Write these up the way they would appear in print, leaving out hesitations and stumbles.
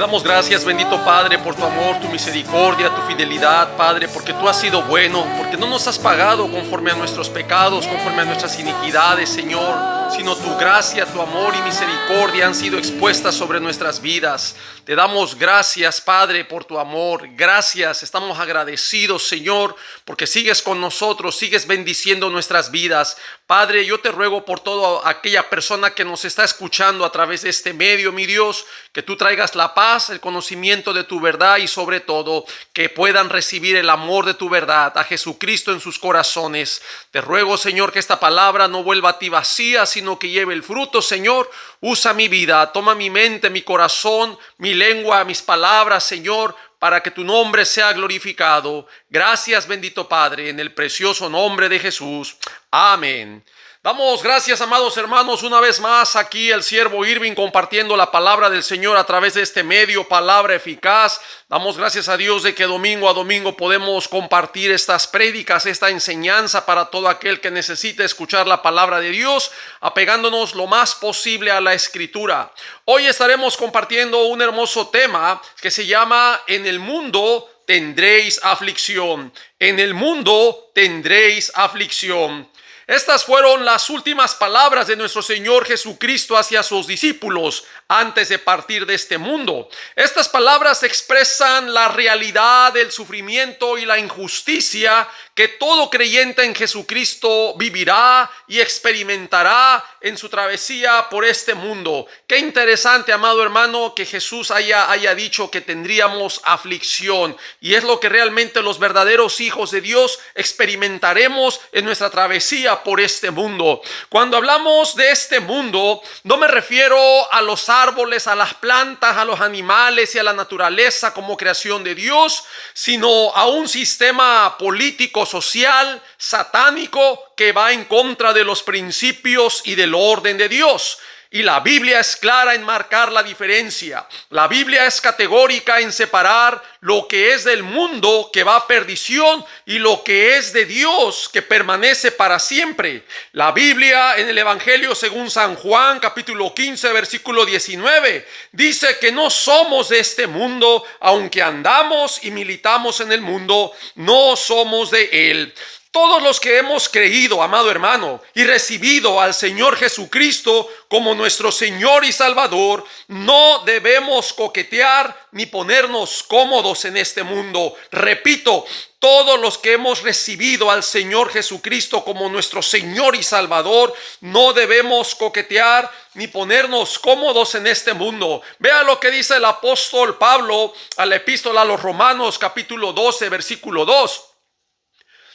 damos gracias, bendito Padre, por tu amor, tu misericordia, tu fidelidad, Padre, porque tú has sido bueno, porque no nos has pagado conforme a nuestros pecados, conforme a nuestras iniquidades, Señor, sino tu gracia, tu amor y misericordia han sido expuestas sobre nuestras vidas. Te damos gracias, Padre, por tu amor. Gracias, estamos agradecidos, Señor, porque sigues con nosotros, sigues bendiciendo nuestras vidas. Padre, yo te ruego por toda aquella persona que nos está escuchando a través de este medio, mi Dios, que tú traigas la paz, el conocimiento de tu verdad y sobre todo que puedan recibir el amor de tu verdad, a Jesucristo en sus corazones. Te ruego, Señor, que esta palabra no vuelva a ti vacía, sino que lleve el fruto, Señor. Usa mi vida, toma mi mente, mi corazón, mi lengua, mis palabras, Señor, para que tu nombre sea glorificado. Gracias, bendito Padre, en el precioso nombre de Jesús. Amén. Damos gracias, amados hermanos, una vez más aquí el siervo Irving compartiendo la palabra del Señor a través de este medio, palabra eficaz. Damos gracias a Dios de que domingo a domingo podemos compartir estas prédicas, esta enseñanza para todo aquel que necesite escuchar la palabra de Dios, apegándonos lo más posible a la Escritura. Hoy estaremos compartiendo un hermoso tema que se llama En el mundo tendréis aflicción. En el mundo tendréis aflicción. Estas fueron las últimas palabras de nuestro Señor Jesucristo hacia sus discípulos antes de partir de este mundo. Estas palabras expresan la realidad del sufrimiento y la injusticia que todo creyente en Jesucristo vivirá y experimentará en su travesía por este mundo. Qué interesante, amado hermano, que Jesús haya dicho que tendríamos aflicción, y es lo que realmente los verdaderos hijos de Dios experimentaremos en nuestra travesía por este mundo. Cuando hablamos de este mundo, no me refiero a los árboles, a las plantas, a los animales y a la naturaleza como creación de Dios, sino a un sistema político, social, satánico, que va en contra de los principios y del orden de Dios. Y la Biblia es clara en marcar la diferencia. La Biblia es categórica en separar lo que es del mundo, que va a perdición, y lo que es de Dios, que permanece para siempre. La Biblia en el Evangelio según San Juan, capítulo 15, versículo 19, dice que no somos de este mundo, aunque andamos y militamos en el mundo, no somos de él. Todos los que hemos creído, amado hermano, y recibido al Señor Jesucristo como nuestro Señor y Salvador, no debemos coquetear ni ponernos cómodos en este mundo. Repito, todos los que hemos recibido al Señor Jesucristo como nuestro Señor y Salvador, no debemos coquetear ni ponernos cómodos en este mundo. Vea lo que dice el apóstol Pablo a la epístola a los Romanos, capítulo 12, versículo 2.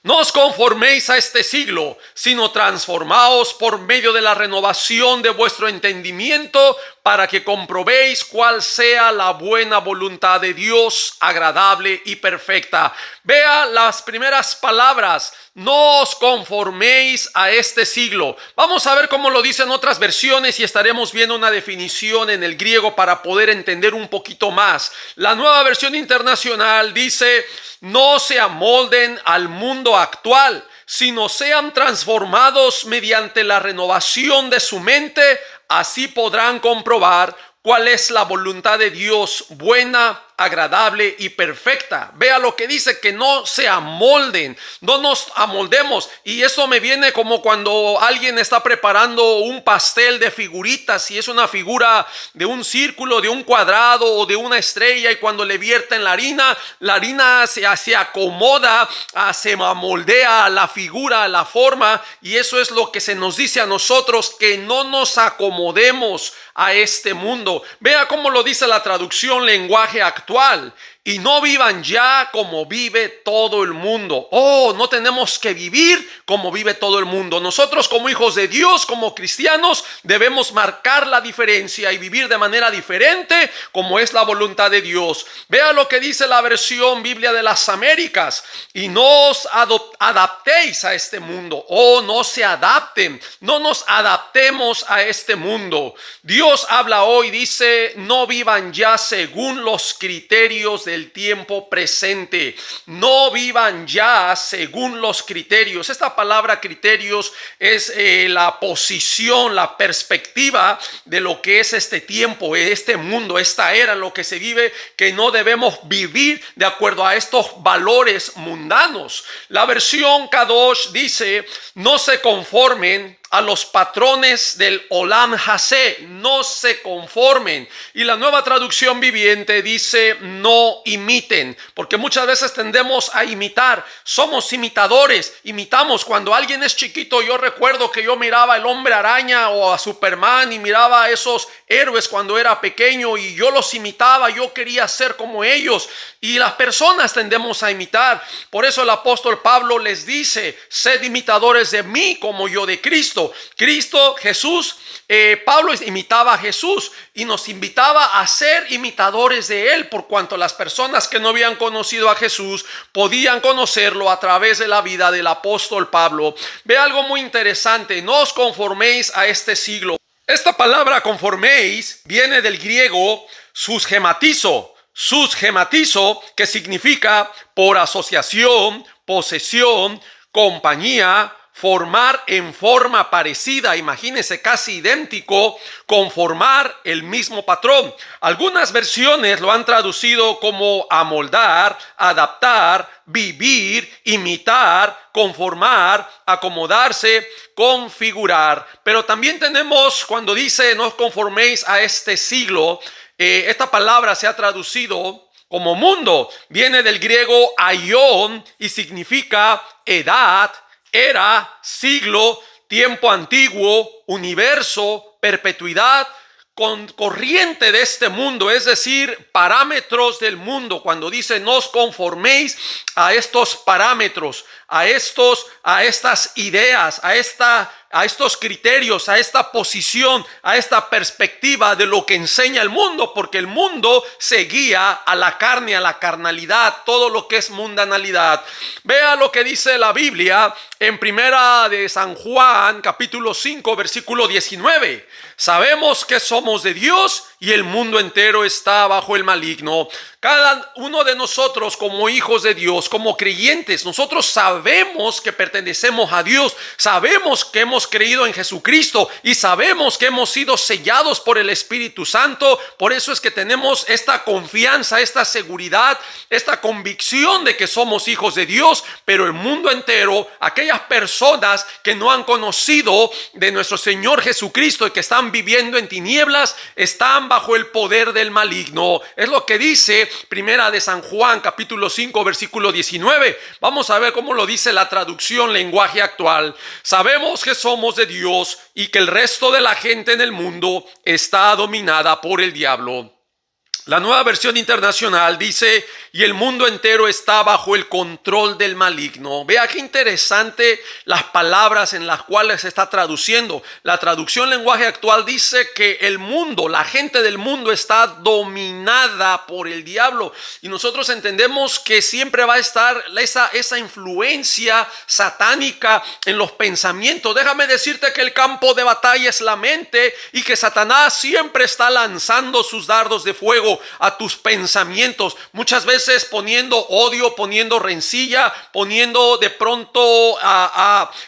No os conforméis a este siglo, sino transformaos por medio de la renovación de vuestro entendimiento, para que comprobéis cuál sea la buena voluntad de Dios, agradable y perfecta. Vea las primeras palabras: no os conforméis a este siglo. Vamos a ver cómo lo dicen otras versiones y estaremos viendo una definición en el griego para poder entender un poquito más. La Nueva Versión Internacional dice: no se amolden al mundo actual, sino sean transformados mediante la renovación de su mente. Así podrán comprobar cuál es la voluntad de Dios, buena, agradable y perfecta. Vea lo que dice, que no se amolden, no nos amoldemos. Y eso me viene como cuando alguien está preparando un pastel de figuritas, y es una figura de un círculo, de un cuadrado o de una estrella, y cuando le vierten la harina se acomoda, se amoldea a la figura, a la forma. Y eso es lo que se nos dice a nosotros, que no nos acomodemos a este mundo. Vea cómo lo dice la traducción lenguaje actual: y no vivan ya como vive todo el mundo. No tenemos que vivir como vive todo el mundo. Nosotros, como hijos de Dios, como cristianos, debemos marcar la diferencia y vivir de manera diferente, como es la voluntad de Dios. Vea lo que dice la versión Biblia de las Américas: y no os adaptéis a este mundo. No se adapten, no nos adaptemos a este mundo. Dios habla hoy, dice: no vivan ya según los criterios de del tiempo presente. No vivan ya según los criterios. Esta palabra criterios es la posición, la perspectiva de lo que es este tiempo, este mundo, esta era en lo que se vive, que no debemos vivir de acuerdo a estos valores mundanos. La versión Kadosh dice: no se conformen a los patrones del Olam Hazé, no se conformen. Y la Nueva Traducción Viviente dice: no imiten, porque muchas veces tendemos a imitar, somos imitadores, imitamos. Cuando alguien es chiquito, yo recuerdo que yo miraba al Hombre Araña o a Superman y miraba a esos héroes cuando era pequeño y yo los imitaba, yo quería ser como ellos. Y las personas tendemos a imitar. Por eso el apóstol Pablo les dice: sed imitadores de mí como yo de Cristo. Cristo, Jesús, Pablo imitaba a Jesús y nos invitaba a ser imitadores de él, por cuanto las personas que no habían conocido a Jesús podían conocerlo a través de la vida del apóstol Pablo. Ve algo muy interesante: no os conforméis a este siglo. Esta palabra conforméis viene del griego susgematizo, que significa por asociación, posesión, compañía, formar en forma parecida. Imagínense, casi idéntico, conformar el mismo patrón. Algunas versiones lo han traducido como amoldar, adaptar, vivir, imitar, conformar, acomodarse, configurar. Pero también tenemos, cuando dice no os conforméis a este siglo, esta palabra se ha traducido como mundo. Viene del griego aion y significa edad, era, siglo, tiempo antiguo, universo, perpetuidad, corriente de este mundo, es decir, parámetros del mundo. Cuando dice no os conforméis a estos parámetros, a estas ideas, a estos criterios, a esta posición, a esta perspectiva de lo que enseña el mundo, porque el mundo se guía a la carne, a la carnalidad, todo lo que es mundanalidad. Vea lo que dice la Biblia en Primera de San Juan, capítulo 5, versículo 19. Sabemos que somos de Dios y el mundo entero está bajo el maligno. Cada uno de nosotros, como hijos de Dios, como creyentes, nosotros sabemos que pertenecemos a Dios, sabemos que hemos creído en Jesucristo y sabemos que hemos sido sellados por el Espíritu Santo. Por eso es que tenemos esta confianza, esta seguridad, esta convicción de que somos hijos de Dios. Pero el mundo entero, aquellas personas que no han conocido de nuestro Señor Jesucristo y que están viviendo en tinieblas, están bajo el poder del maligno. Es lo que dice Primera de San Juan, capítulo 5, versículo 19. Vamos a ver cómo lo dice la traducción lenguaje actual. Sabemos que somos de Dios y que el resto de la gente en el mundo está dominada por el diablo. La Nueva Versión Internacional dice: y el mundo entero está bajo el control del maligno. Vea qué interesante las palabras en las cuales se está traduciendo. La traducción lenguaje actual dice que el mundo, la gente del mundo está dominada por el diablo. Y nosotros entendemos que siempre va a estar esa influencia satánica en los pensamientos. Déjame decirte que el campo de batalla es la mente y que Satanás siempre está lanzando sus dardos de fuego a tus pensamientos, muchas veces poniendo odio, poniendo rencilla, poniendo de pronto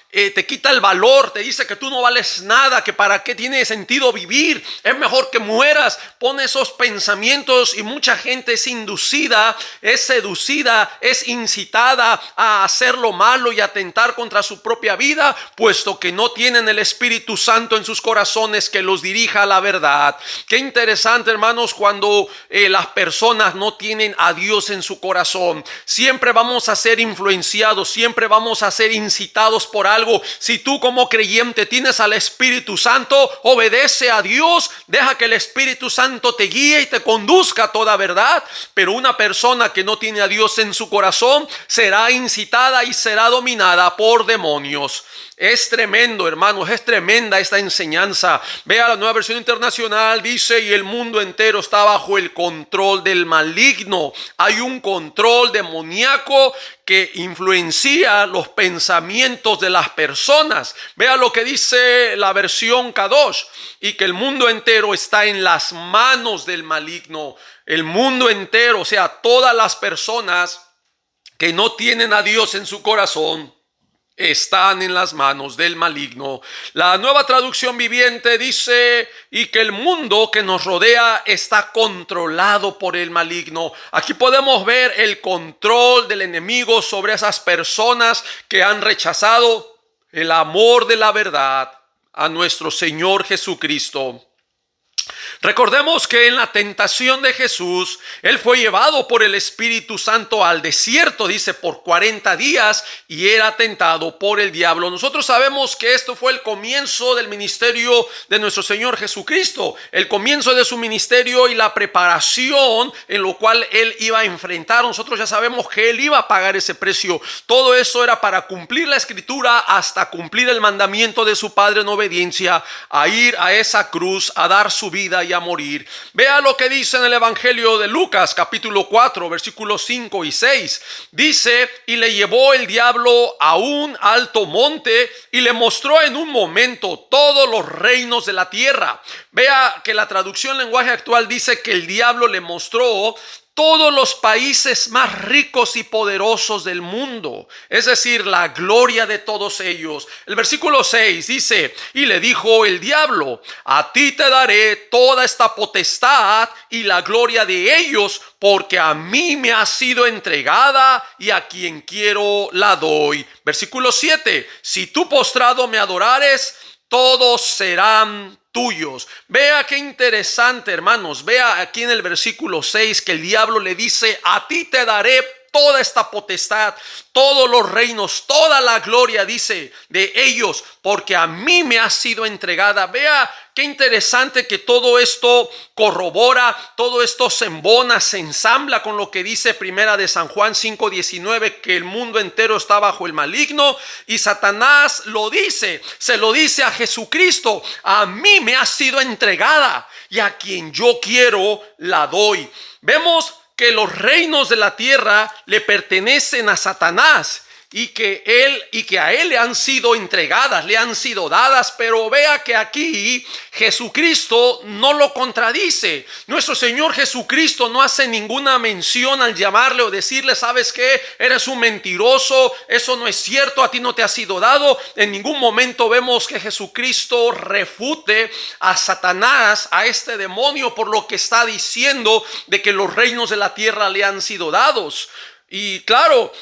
te quita el valor, te dice que tú no vales nada, que para qué tiene sentido vivir, es mejor que mueras. Pone esos pensamientos y mucha gente es inducida, es seducida, es incitada a hacer lo malo y a atentar contra su propia vida, puesto que no tienen el Espíritu Santo en sus corazones que los dirija a la verdad. Qué interesante, hermanos, cuando las personas no tienen a Dios en su corazón. Siempre vamos a ser influenciados, siempre vamos a ser incitados por algo. Si tú como creyente tienes al Espíritu Santo, obedece a Dios, deja que el Espíritu Santo te guíe y te conduzca a toda verdad. Pero una persona que no tiene a Dios en su corazón será incitada y será dominada por demonios. Es tremendo, hermanos, es tremenda esta enseñanza. Vea la Nueva Versión Internacional, dice: y el mundo entero está bajo el control del maligno. Hay un control demoníaco que influencia los pensamientos de las personas. Vea lo que dice la versión Kadosh: y que el mundo entero está en las manos del maligno. el mundo entero, o sea, todas las personas que no tienen a Dios en su corazón, están en las manos del maligno. La Nueva Traducción Viviente dice, y que el mundo que nos rodea está controlado por el maligno. Aquí podemos ver el control del enemigo sobre esas personas que han rechazado el amor de la verdad a nuestro Señor Jesucristo. Recordemos que en la tentación de Jesús, Él fue llevado por el Espíritu Santo al desierto, dice, por 40 días y era tentado por el diablo. Nosotros sabemos que esto fue el comienzo del ministerio de nuestro Señor Jesucristo, el comienzo de su ministerio y la preparación en lo cual Él iba a enfrentar. Nosotros ya sabemos que Él iba a pagar ese precio. Todo eso era para cumplir la Escritura hasta cumplir el mandamiento de su Padre en obediencia, a ir a esa cruz, a dar su vida y a morir. Vea lo que dice en el Evangelio de Lucas, capítulo 4, versículos 5 y 6. Dice, y le llevó el diablo a un alto monte y le mostró en un momento todos los reinos de la tierra. Vea que la traducción lenguaje actual dice que el diablo le mostró todos los países más ricos y poderosos del mundo, es decir, la gloria de todos ellos. El versículo 6 dice, y le dijo el diablo, a ti te daré toda esta potestad y la gloria de ellos, porque a mí me ha sido entregada y a quien quiero la doy. Versículo 7, si tú postrado me adorares, todos serán tuyos. Vea qué interesante, hermanos. Vea aquí en el versículo 6 que el diablo le dice, a ti te daré toda esta potestad, todos los reinos, toda la gloria, dice, de ellos, porque a mí me ha sido entregada. Vea qué interesante que todo esto corrobora, todo esto se embona, se ensambla con lo que dice Primera de San Juan 5:19, que el mundo entero está bajo el maligno, y Satanás lo dice, se lo dice a Jesucristo, a mí me ha sido entregada y a quien yo quiero la doy. Vemos que los reinos de la tierra le pertenecen a Satanás y que a él le han sido entregadas, le han sido dadas, pero vea que aquí Jesucristo no lo contradice. Nuestro Señor Jesucristo no hace ninguna mención al llamarle o decirle, ¿sabes qué? Eres un mentiroso, eso no es cierto, a ti no te ha sido dado. En ningún momento vemos que Jesucristo refute a Satanás, a este demonio, por lo que está diciendo de que los reinos de la tierra le han sido dados. Y claro,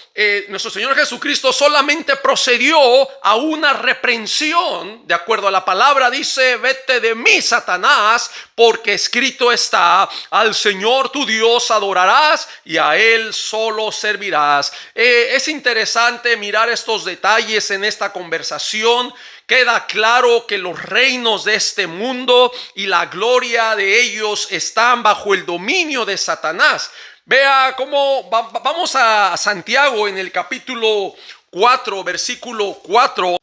nuestro Señor Jesucristo solamente procedió a una reprensión. De acuerdo a la palabra dice, vete de mí, Satanás, porque escrito está, al Señor tu Dios adorarás y a Él solo servirás. Es interesante mirar estos detalles en esta conversación. Queda claro que los reinos de este mundo y la gloria de ellos están bajo el dominio de Satanás. Vea cómo vamos a Santiago en el capítulo 4, versículo 4.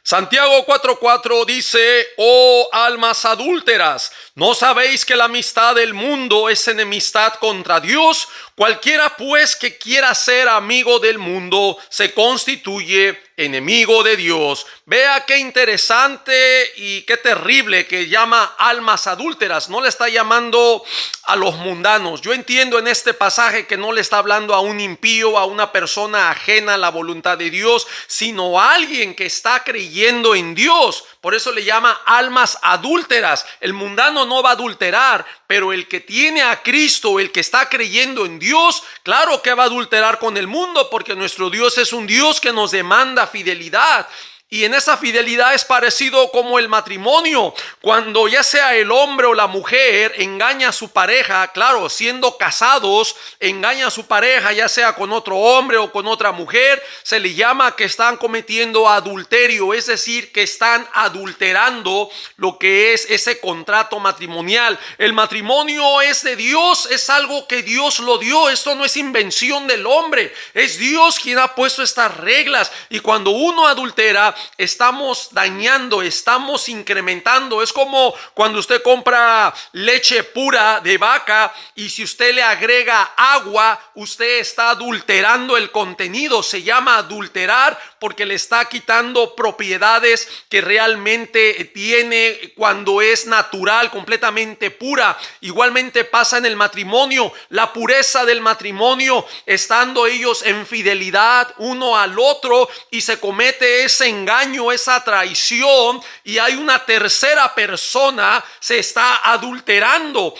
Santiago 4:4 dice, oh almas adúlteras, ¿no sabéis que la amistad del mundo es enemistad contra Dios? Cualquiera pues que quiera ser amigo del mundo se constituye enemigo de Dios. Vea qué interesante y qué terrible que llama almas adúlteras. No le está llamando a los mundanos. Yo entiendo en este pasaje que no le está hablando a un impío, a una persona ajena a la voluntad de Dios, sino a alguien que está creyendo en Dios. Por eso le llama almas adúlteras. El mundano no va a adulterar, pero el que tiene a Cristo, el que está creyendo en Dios, claro que va a adulterar con el mundo, porque nuestro Dios es un Dios que nos demanda fidelidad. Y en esa fidelidad es parecido como el matrimonio. Cuando ya sea el hombre o la mujer engaña a su pareja, claro, siendo casados, engaña a su pareja, ya sea con otro hombre o con otra mujer, se le llama que están cometiendo adulterio, es decir, que están adulterando lo que es ese contrato matrimonial. El matrimonio es de Dios, es algo que Dios lo dio, esto no es invención del hombre, es Dios quien ha puesto estas reglas. Y cuando uno adultera, estamos dañando, estamos incrementando. Es como cuando usted compra leche pura de vaca y si usted le agrega agua, usted está adulterando el contenido. Se llama adulterar porque le está quitando propiedades que realmente tiene cuando es natural, completamente pura. Igualmente pasa en el matrimonio, la pureza del matrimonio, estando ellos en fidelidad uno al otro, y se comete ese engaño, esa traición, y hay una tercera persona, se está adulterando.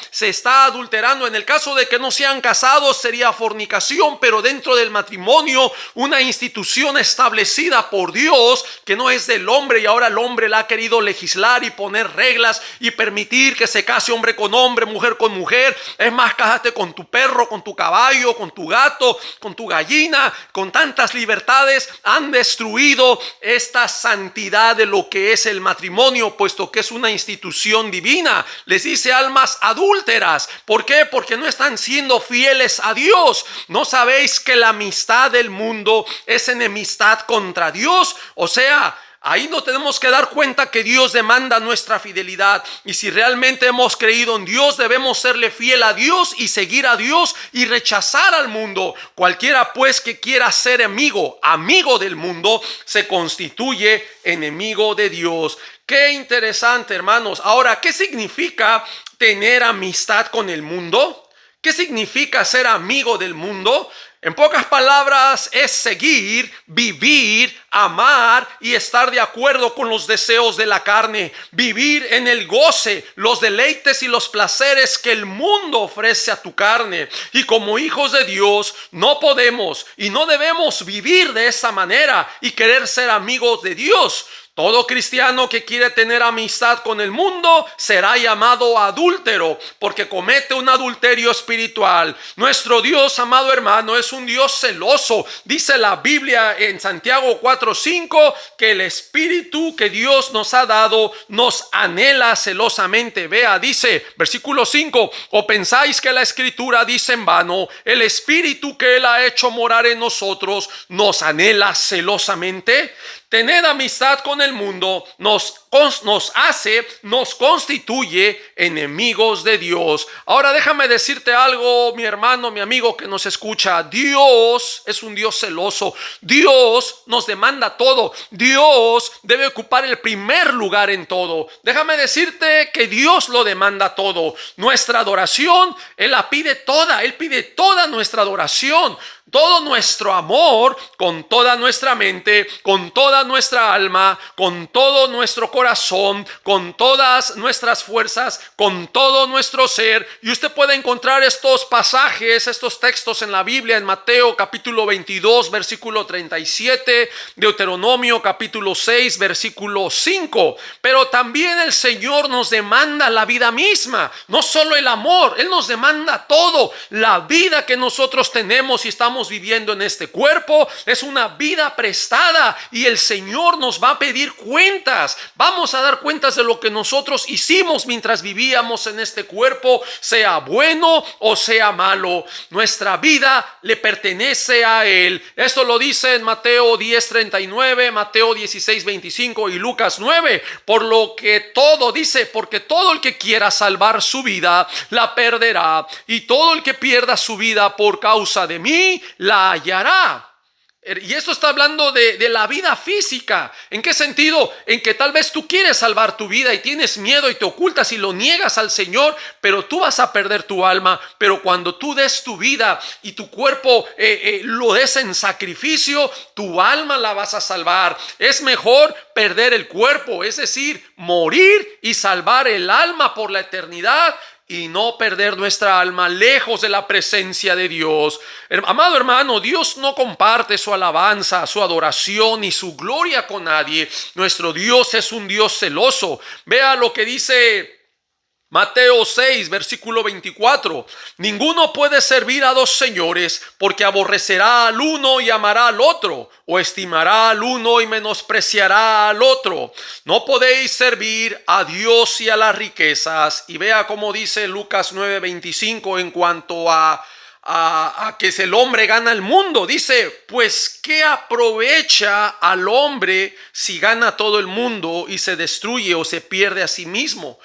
En el caso de que no sean casados sería fornicación, pero dentro del matrimonio, una institución establecida por Dios que no es del hombre, y ahora el hombre la ha querido legislar y poner reglas y permitir que se case hombre con hombre, mujer con mujer. Es más, cásate con tu perro, con tu caballo, con tu gato, con tu gallina. Con tantas libertades han destruido esta santidad de lo que es el matrimonio, puesto que es una institución divina. Les dice almas adúlteras. ¿Por qué? Porque no están siendo fieles a Dios. ¿No sabéis que la amistad del mundo es enemistad contra Dios? O sea, ahí nos tenemos que dar cuenta que Dios demanda nuestra fidelidad, y si realmente hemos creído en Dios, debemos serle fiel a Dios y seguir a Dios y rechazar al mundo. Cualquiera pues que quiera ser amigo del mundo, se constituye enemigo de Dios. Qué interesante, hermanos. Ahora, ¿qué significa tener amistad con el mundo? ¿Qué significa ser amigo del mundo? En pocas palabras, es seguir, vivir, amar y estar de acuerdo con los deseos de la carne. Vivir en el goce, los deleites y los placeres que el mundo ofrece a tu carne. Y como hijos de Dios, no podemos y no debemos vivir de esa manera y querer ser amigos de Dios. Todo cristiano que quiere tener amistad con el mundo será llamado adúltero, porque comete un adulterio espiritual. Nuestro Dios, amado hermano, es un Dios celoso. Dice la Biblia en Santiago 4:5 que el espíritu que Dios nos ha dado nos anhela celosamente. Vea, dice versículo 5: ¿o pensáis que la escritura dice en vano, el espíritu que Él ha hecho morar en nosotros nos anhela celosamente? Tener amistad con el mundo nos constituye enemigos de Dios. Ahora déjame decirte algo, mi hermano, mi amigo que nos escucha. Dios es un Dios celoso. Dios nos demanda todo. Dios debe ocupar el primer lugar en todo. Déjame decirte que Dios lo demanda todo. Nuestra adoración, Él la pide toda. Él pide toda nuestra adoración. Todo nuestro amor, con toda nuestra mente, con toda nuestra alma, con todo nuestro corazón, con todas nuestras fuerzas, con todo nuestro ser. Y usted puede encontrar estos pasajes, estos textos en la Biblia, en Mateo capítulo 22, versículo 37, Deuteronomio capítulo 6, versículo 5. Pero también el Señor nos demanda la vida misma, no solo el amor. Él nos demanda todo. La vida que nosotros tenemos y estamos viviendo en este cuerpo es una vida prestada, y el Señor nos va a pedir cuentas. Vamos a dar cuentas de lo que nosotros hicimos mientras vivíamos en este cuerpo, sea bueno o sea malo. Nuestra vida le pertenece a Él. Esto lo dice en Mateo 10:39, Mateo 16:25 y Lucas 9. Por lo que todo dice, porque todo el que quiera salvar su vida la perderá, y todo el que pierda su vida por causa de mí la hallará. Y esto está hablando de la vida física. ¿En qué sentido? En que tal vez tú quieres salvar tu vida y tienes miedo y te ocultas y lo niegas al Señor, pero tú vas a perder tu alma. Pero cuando tú des tu vida y tu cuerpo lo des en sacrificio, tu alma la vas a salvar. Es mejor perder el cuerpo, es decir, morir y salvar el alma por la eternidad, y no perder nuestra alma lejos de la presencia de Dios. Amado hermano, Dios no comparte su alabanza, su adoración y su gloria con nadie. Nuestro Dios es un Dios celoso. Vea lo que dice Mateo 6, versículo 24. Ninguno puede servir a dos señores, porque aborrecerá al uno y amará al otro, o estimará al uno y menospreciará al otro. No podéis servir a Dios y a las riquezas. Y vea cómo dice Lucas 9:25 en cuanto a que el hombre gana el mundo. Dice, pues ¿qué aprovecha al hombre si gana todo el mundo y se destruye o se pierde a sí mismo?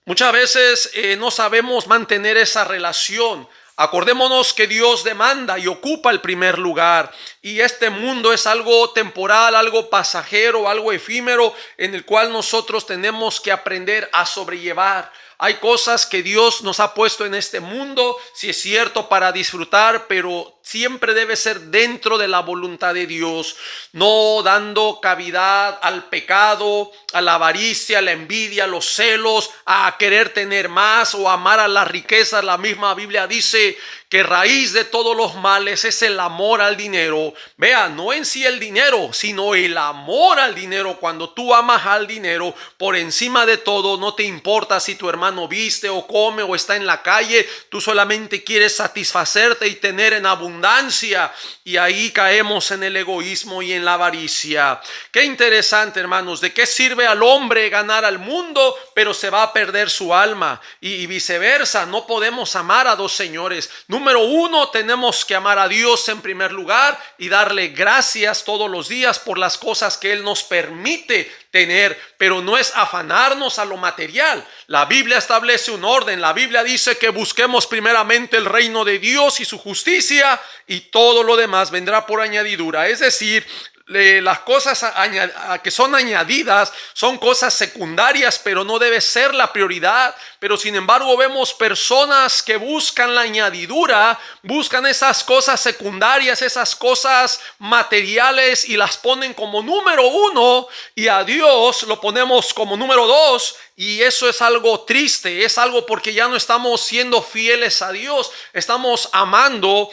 Muchas veces no sabemos mantener esa relación. Acordémonos que Dios demanda y ocupa el primer lugar, y este mundo es algo temporal, algo pasajero, algo efímero en el cual nosotros tenemos que aprender a sobrellevar. Hay cosas que Dios nos ha puesto en este mundo, si es cierto, para disfrutar, pero siempre debe ser dentro de la voluntad de Dios, no dando cavidad al pecado, a la avaricia, a la envidia, a los celos, a querer tener más o amar a las riquezas. La misma Biblia dice que raíz de todos los males es el amor al dinero. Vea, no en sí el dinero, sino el amor al dinero. Cuando tú amas al dinero por encima de todo, no te importa si tu hermano viste o come o está en la calle, tú solamente quieres satisfacerte y tener en abundancia, y ahí caemos en el egoísmo y en la avaricia. Qué interesante, hermanos. ¿De qué sirve al hombre ganar al mundo, pero se va a perder su alma? Y viceversa, no podemos amar a dos señores. Número uno, tenemos que amar a Dios en primer lugar y darle gracias todos los días por las cosas que Él nos permite tener, pero no es afanarnos a lo material. La Biblia establece un orden. La Biblia dice que busquemos primeramente el reino de Dios y su justicia, y todo lo demás vendrá por añadidura. Es decir, las cosas que son añadidas son cosas secundarias, pero no debe ser la prioridad. Pero sin embargo vemos personas que buscan la añadidura, buscan esas cosas secundarias, esas cosas materiales, y las ponen como número uno, y a Dios lo ponemos como número dos. Y eso es algo triste, es algo porque ya no estamos siendo fieles a Dios, estamos amando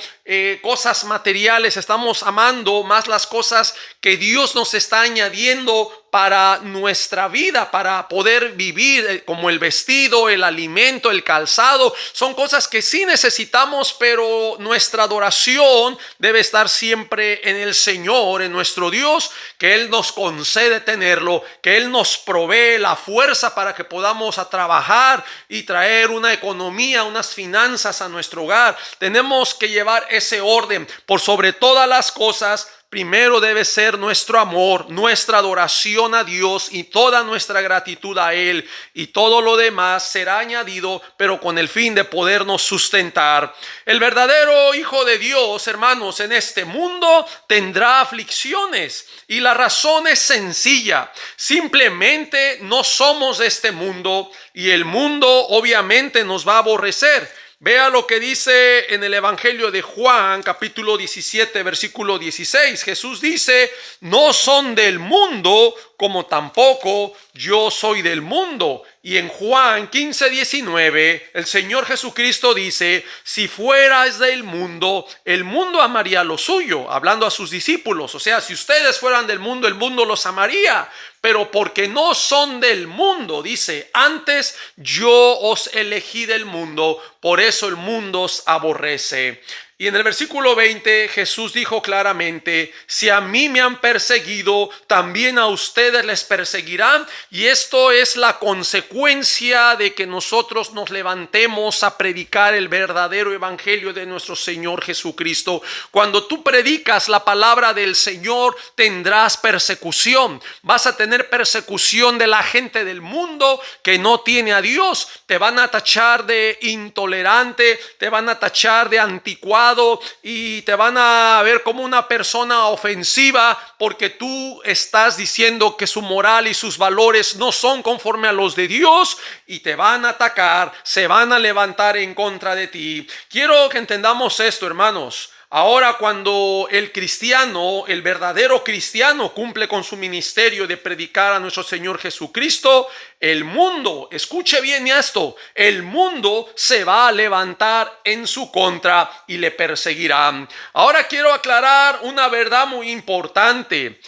cosas materiales, estamos amando más las cosas que Dios nos está añadiendo para nuestra vida, para poder vivir, como el vestido, el alimento, el calzado. Son cosas que sí necesitamos, pero nuestra adoración debe estar siempre en el Señor, en nuestro Dios, que Él nos concede tenerlo, que Él nos provee la fuerza para que podamos a trabajar y traer una economía, unas finanzas a nuestro hogar. Tenemos que llevar ese orden por sobre todas las cosas. Primero debe ser nuestro amor, nuestra adoración a Dios y toda nuestra gratitud a Él, y todo lo demás será añadido, pero con el fin de podernos sustentar. El verdadero Hijo de Dios, hermanos, en este mundo tendrá aflicciones, y la razón es sencilla. Simplemente no somos de este mundo, y el mundo obviamente nos va a aborrecer. Vea lo que dice en el Evangelio de Juan, capítulo 17, versículo 16. Jesús dice: no son del mundo, como tampoco yo soy del mundo. Y en Juan 15, 19, el Señor Jesucristo dice: si fueras del mundo, el mundo amaría lo suyo, hablando a sus discípulos. O sea, si ustedes fueran del mundo, el mundo los amaría. Pero porque no son del mundo, dice, antes yo os elegí del mundo, por eso el mundo os aborrece. Y en el versículo 20 Jesús dijo claramente: si a mí me han perseguido, también a ustedes les perseguirán. Y esto es la consecuencia de que nosotros nos levantemos a predicar el verdadero evangelio de nuestro Señor Jesucristo. Cuando tú predicas la palabra del Señor, tendrás persecución. Vas a tener persecución de la gente del mundo que no tiene a Dios. Te van a tachar de intolerante, te van a tachar de anticuado, y te van a ver como una persona ofensiva porque tú estás diciendo que su moral y sus valores no son conforme a los de Dios, y te van a atacar, se van a levantar en contra de ti. Quiero que entendamos esto, hermanos. Ahora, cuando el cristiano, el verdadero cristiano, cumple con su ministerio de predicar a nuestro Señor Jesucristo, el mundo, escuche bien esto, el mundo se va a levantar en su contra y le perseguirá. Ahora quiero aclarar una verdad muy importante.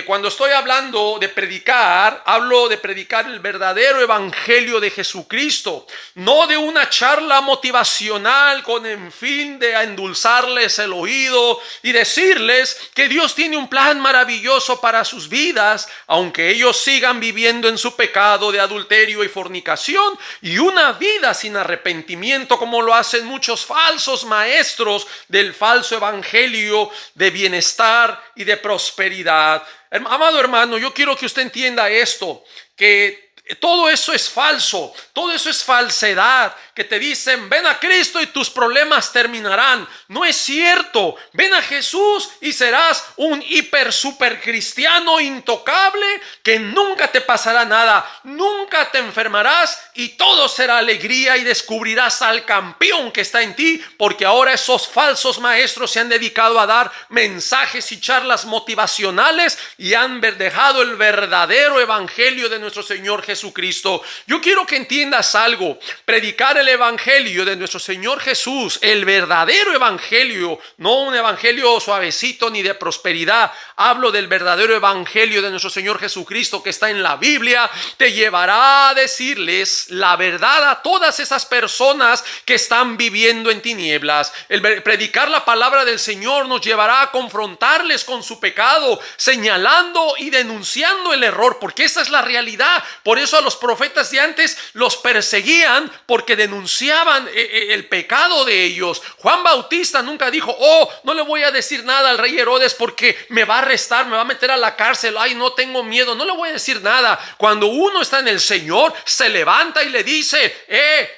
Cuando estoy hablando de predicar, hablo de predicar el verdadero evangelio de Jesucristo, no de una charla motivacional con el fin de endulzarles el oído y decirles que Dios tiene un plan maravilloso para sus vidas, aunque ellos sigan viviendo en su pecado de adulterio y fornicación y una vida sin arrepentimiento, como lo hacen muchos falsos maestros del falso evangelio de bienestar y de prosperidad. Amado hermano, yo quiero que usted entienda esto, que Todo eso es falso, todo eso es falsedad, que te dicen, ven a Cristo y tus problemas terminarán. No es cierto. Ven a Jesús y serás un hiper super cristiano intocable, que nunca te pasará nada, nunca te enfermarás y todo será alegría, y descubrirás al campeón que está en ti, porque ahora esos falsos maestros se han dedicado a dar mensajes y charlas motivacionales y han dejado el verdadero evangelio de nuestro Señor Jesucristo. Yo quiero que entiendas algo: predicar el evangelio de nuestro Señor Jesús, el verdadero evangelio, no un evangelio suavecito ni de prosperidad. Hablo del verdadero evangelio de nuestro Señor Jesucristo que está en la Biblia. Te llevará a decirles la verdad a todas esas personas que están viviendo en tinieblas. El predicar la palabra del Señor nos llevará a confrontarles con su pecado, señalando y denunciando el error, porque esa es la realidad. Por eso a los profetas de antes los perseguían, porque denunciaban el pecado de ellos. Juan Bautista nunca dijo, no le voy a decir nada al rey Herodes porque me va a arrestar, me va a meter a la cárcel, ay, no tengo miedo, no le voy a decir nada. Cuando uno está en el Señor, se levanta y le dice,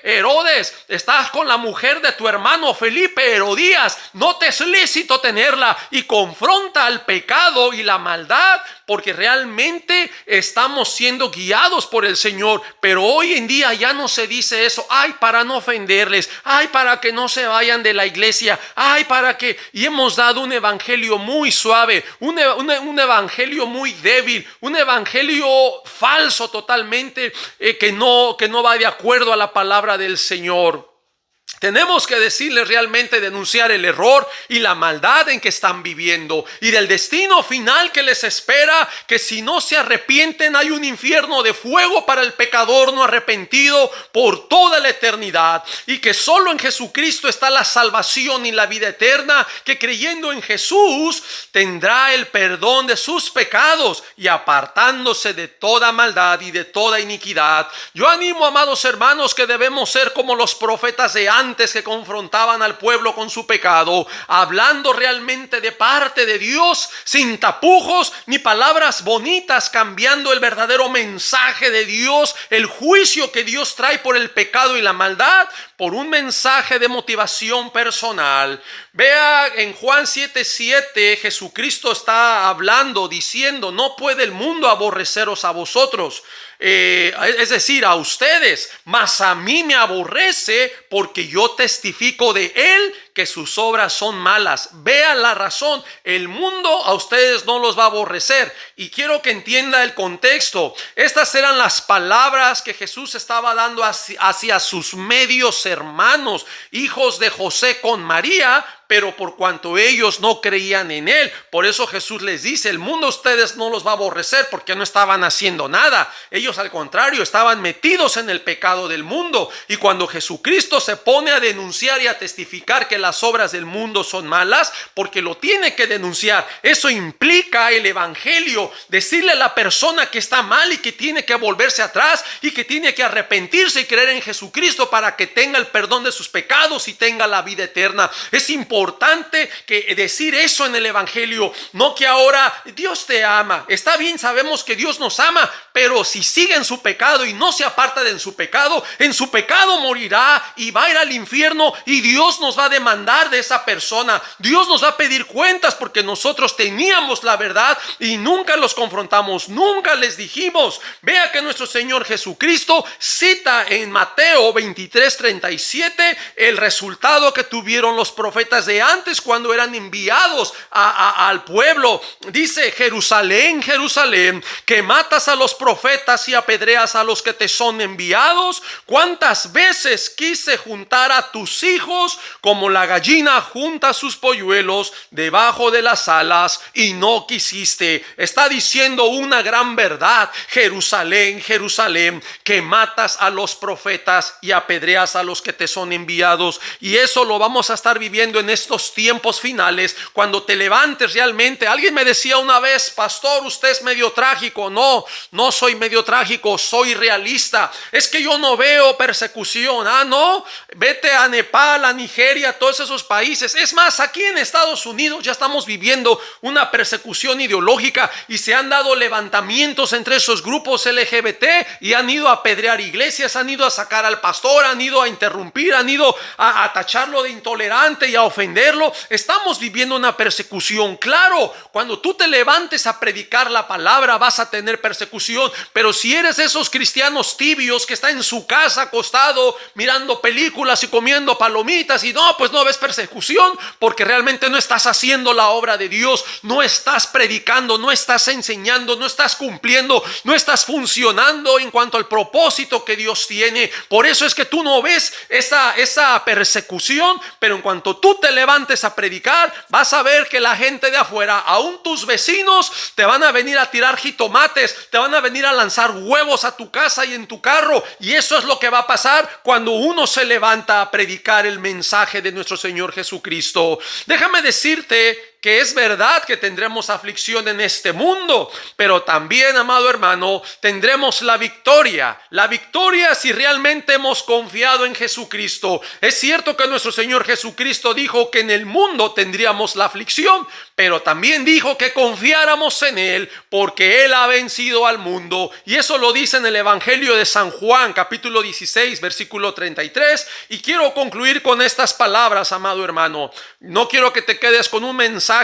Herodes, estás con la mujer de tu hermano Felipe Herodías, no te es lícito tenerla, y confronta al pecado y la maldad, porque realmente estamos siendo guiados por el Señor. Pero hoy en día ya no se dice eso, ay, para no ofenderles, ay, para que no se vayan de la iglesia, ay, para que, y hemos dado un evangelio muy suave, un evangelio muy débil, un evangelio falso totalmente, que no va de acuerdo a la palabra del Señor. Tenemos que decirles realmente, denunciar el error y la maldad en que están viviendo, y del destino final que les espera, que si no se arrepienten hay un infierno de fuego para el pecador no arrepentido por toda la eternidad, y que solo en Jesucristo está la salvación y la vida eterna, que creyendo en Jesús tendrá el perdón de sus pecados y apartándose de toda maldad y de toda iniquidad. Yo animo, amados hermanos, que debemos ser como los profetas de antes, que confrontaban al pueblo con su pecado, hablando realmente de parte de Dios, sin tapujos ni palabras bonitas, cambiando el verdadero mensaje de Dios, el juicio que Dios trae por el pecado y la maldad, por un mensaje de motivación personal. Vea en Juan 7:7, Jesucristo está hablando, diciendo, no puede el mundo aborreceros a vosotros, es decir, a ustedes, mas a mí me aborrece porque yo testifico de él que sus obras son malas. Vean la razón, el mundo a ustedes no los va a aborrecer, y quiero que entienda el contexto. Estas eran las palabras que Jesús estaba dando hacia sus medios hermanos, hijos de José con María, pero por cuanto ellos no creían en él, por eso Jesús les dice, el mundo a ustedes no los va a aborrecer porque no estaban haciendo nada. Ellos al contrario estaban metidos en el pecado del mundo, y cuando Jesucristo se pone a denunciar y a testificar que las obras del mundo son malas, porque lo tiene que denunciar, eso implica el evangelio, decirle a la persona que está mal y que tiene que volverse atrás y que tiene que arrepentirse y creer en Jesucristo para que tenga el perdón de sus pecados y tenga la vida eterna. Es importante que decir eso en el evangelio, no que ahora Dios te ama. Está bien, sabemos que Dios nos ama, pero si sigue en su pecado y no se aparta de en su pecado morirá y va a ir al infierno, y Dios nos va a demandar de esa persona. Dios nos va a pedir cuentas porque nosotros teníamos la verdad y nunca los confrontamos, nunca les dijimos. Vea que nuestro Señor Jesucristo cita en Mateo 23:37 el resultado que tuvieron los profetas de antes cuando eran enviados al pueblo. Dice, Jerusalén, Jerusalén, que matas a los profetas y apedreas a los que te son enviados. ¿Cuántas veces quise juntar a tus hijos como la gallina junta sus polluelos debajo de las alas y no quisiste? Está diciendo una gran verdad. Jerusalén, Jerusalén, que matas a los profetas y apedreas a los que te son enviados. Y eso lo vamos a estar viviendo en estos tiempos finales, cuando te levantes realmente. Alguien me decía una vez: pastor, usted es medio trágico. No, no soy medio trágico, soy realista. Es que yo no veo persecución. No, vete a Nepal, a Nigeria, a todos esos países. Es más, aquí en Estados Unidos ya estamos viviendo una persecución ideológica y se han dado levantamientos entre esos grupos LGBT y han ido a apedrear iglesias, han ido a sacar al pastor, han ido a interrumpir, han ido a tacharlo de intolerante y a ofenderlo. Estamos viviendo una persecución. Claro, cuando tú te levantes a predicar la palabra vas a tener persecución, pero si eres esos cristianos tibios que están en su casa acostado mirando películas y comiendo palomitas y pues no ves persecución, porque realmente no estás haciendo la obra de Dios, no estás predicando, no estás enseñando, no estás cumpliendo, no estás funcionando en cuanto al propósito que Dios tiene. Por eso es que tú no ves esa persecución, pero en cuanto tú te levantes a predicar, vas a ver que la gente de afuera, aún tus vecinos, te van a venir a tirar jitomates, te van a venir a lanzar huevos a tu casa y en tu carro. Y eso es lo que va a pasar cuando uno se levanta a predicar el mensaje de nuestro Señor Jesucristo. Déjame decirte que es verdad que tendremos aflicción en este mundo, pero también, amado hermano, tendremos la victoria. La victoria si realmente hemos confiado en Jesucristo. Es cierto que nuestro Señor Jesucristo dijo que en el mundo tendríamos la aflicción, pero también dijo que confiáramos en Él porque Él ha vencido al mundo. Y eso lo dice en el Evangelio de San Juan, capítulo 16, versículo 33. Y quiero concluir con estas palabras, amado hermano. No quiero que te quedes con un mensaje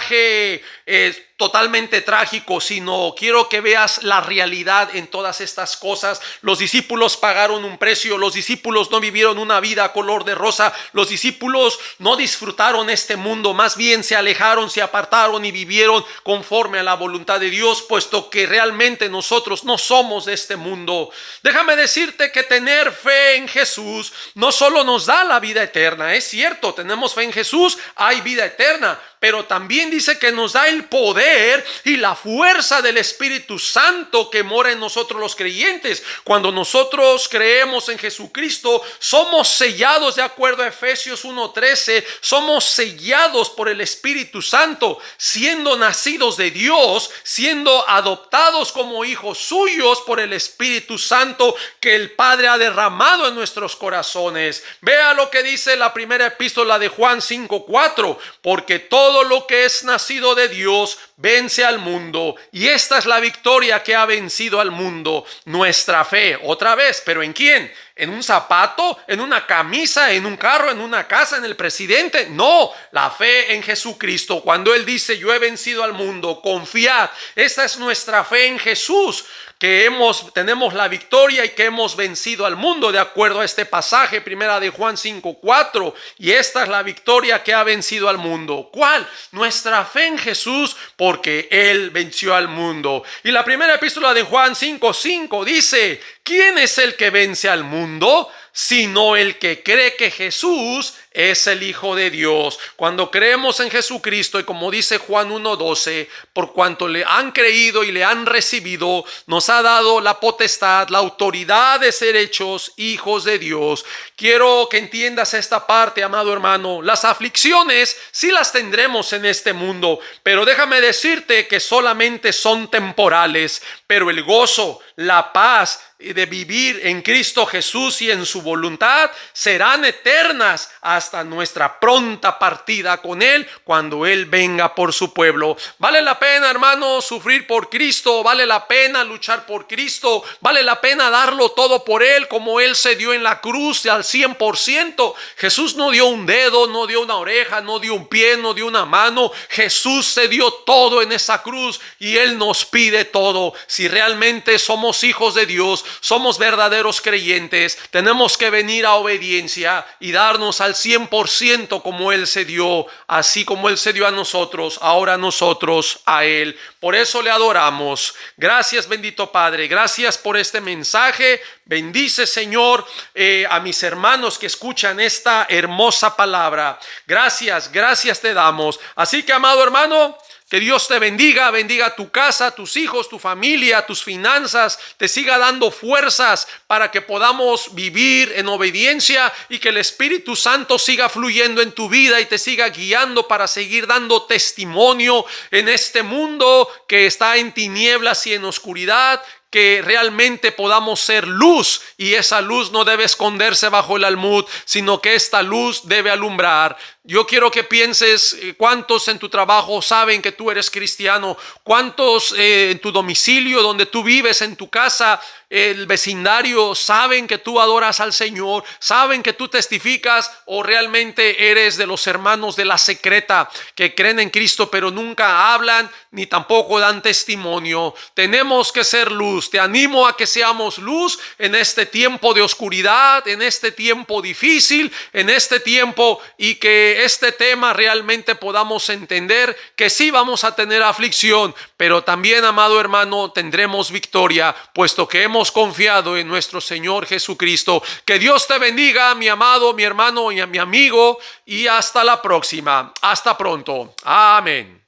totalmente trágico, sino quiero que veas la realidad en todas estas cosas. Los discípulos pagaron un precio, los discípulos no vivieron una vida color de rosa, los discípulos no disfrutaron este mundo, más bien se alejaron, se apartaron y vivieron conforme a la voluntad de Dios, puesto que realmente nosotros no somos de este mundo. Déjame decirte que tener fe en Jesús no solo nos da la vida eterna, es cierto, tenemos fe en Jesús, hay vida eterna, pero también dice que nos da el poder y la fuerza del Espíritu Santo que mora en nosotros los creyentes. Cuando nosotros creemos en Jesucristo, somos sellados de acuerdo a Efesios 1:13, somos sellados por el Espíritu Santo, siendo nacidos de Dios, siendo adoptados como hijos suyos por el Espíritu Santo que el Padre ha derramado en nuestros corazones. Vea lo que dice la primera epístola de Juan 5:4, porque todo lo que es nacido de Dios vence al mundo, y esta es la victoria que ha vencido al mundo, nuestra fe. Otra vez, ¿pero en quién? ¿En un zapato? ¿En una camisa? ¿En un carro? ¿En una casa? ¿En el presidente? No, la fe en Jesucristo. Cuando Él dice: yo he vencido al mundo, confiad. Esta es nuestra fe en Jesús, que tenemos la victoria y que hemos vencido al mundo, de acuerdo a este pasaje, primera de Juan 5:4. Y esta es la victoria que ha vencido al mundo. ¿Cuál? Nuestra fe en Jesús, porque Él venció al mundo. Y la primera epístola de Juan 5:5 dice: ¿quién es el que vence al mundo? Sino el que cree que Jesús es el Hijo de Dios. Cuando creemos en Jesucristo, y como dice Juan 1:12, por cuanto le han creído y le han recibido, nos ha dado la potestad, la autoridad de ser hechos hijos de Dios. Quiero que entiendas esta parte, amado hermano. Las aflicciones sí las tendremos en este mundo, pero déjame decirte que solamente son temporales, pero el gozo, la paz de vivir en Cristo Jesús y en su voluntad serán eternas hasta nuestra pronta partida con Él, cuando Él venga por su pueblo. Vale la pena, hermano, sufrir por Cristo, vale la pena luchar por Cristo, vale la pena darlo todo por Él, como Él se dio en la cruz al 100%. Jesús no dio un dedo, no dio una oreja, no dio un pie, no dio una mano. Jesús se dio todo en esa cruz y Él nos pide todo. Si realmente somos hijos de Dios, somos verdaderos creyentes, tenemos que venir a obediencia y darnos al 100% como Él se dio, así como Él se dio a nosotros, ahora nosotros a Él. Por eso le adoramos. Gracias, bendito Padre, gracias por este mensaje. Bendice, Señor, a mis hermanos que escuchan esta hermosa palabra. Gracias te damos. Así que, amado hermano, Que Dios te bendiga, bendiga tu casa, tus hijos, tu familia, tus finanzas, te siga dando fuerzas para que podamos vivir en obediencia y que el Espíritu Santo siga fluyendo en tu vida y te siga guiando para seguir dando testimonio en este mundo que está en tinieblas y en oscuridad. Que realmente podamos ser luz, y esa luz no debe esconderse bajo el almud, sino que esta luz debe alumbrar. Yo quiero que pienses cuántos en tu trabajo saben que tú eres cristiano, cuántos en tu domicilio donde tú vives, en tu casa, el vecindario, saben que tú adoras al Señor, saben que tú testificas, o realmente eres de los hermanos de la secreta que creen en Cristo pero nunca hablan ni tampoco dan testimonio. Tenemos que ser luz. Te animo a que seamos luz en este tiempo de oscuridad, en este tiempo difícil, en este tiempo, y que este tema realmente podamos entender que sí vamos a tener aflicción, pero también, amado hermano, tendremos victoria, puesto que hemos confiado en nuestro Señor Jesucristo. Que Dios te bendiga, mi amado, mi hermano y mi amigo, y hasta la próxima. Hasta pronto. Amén.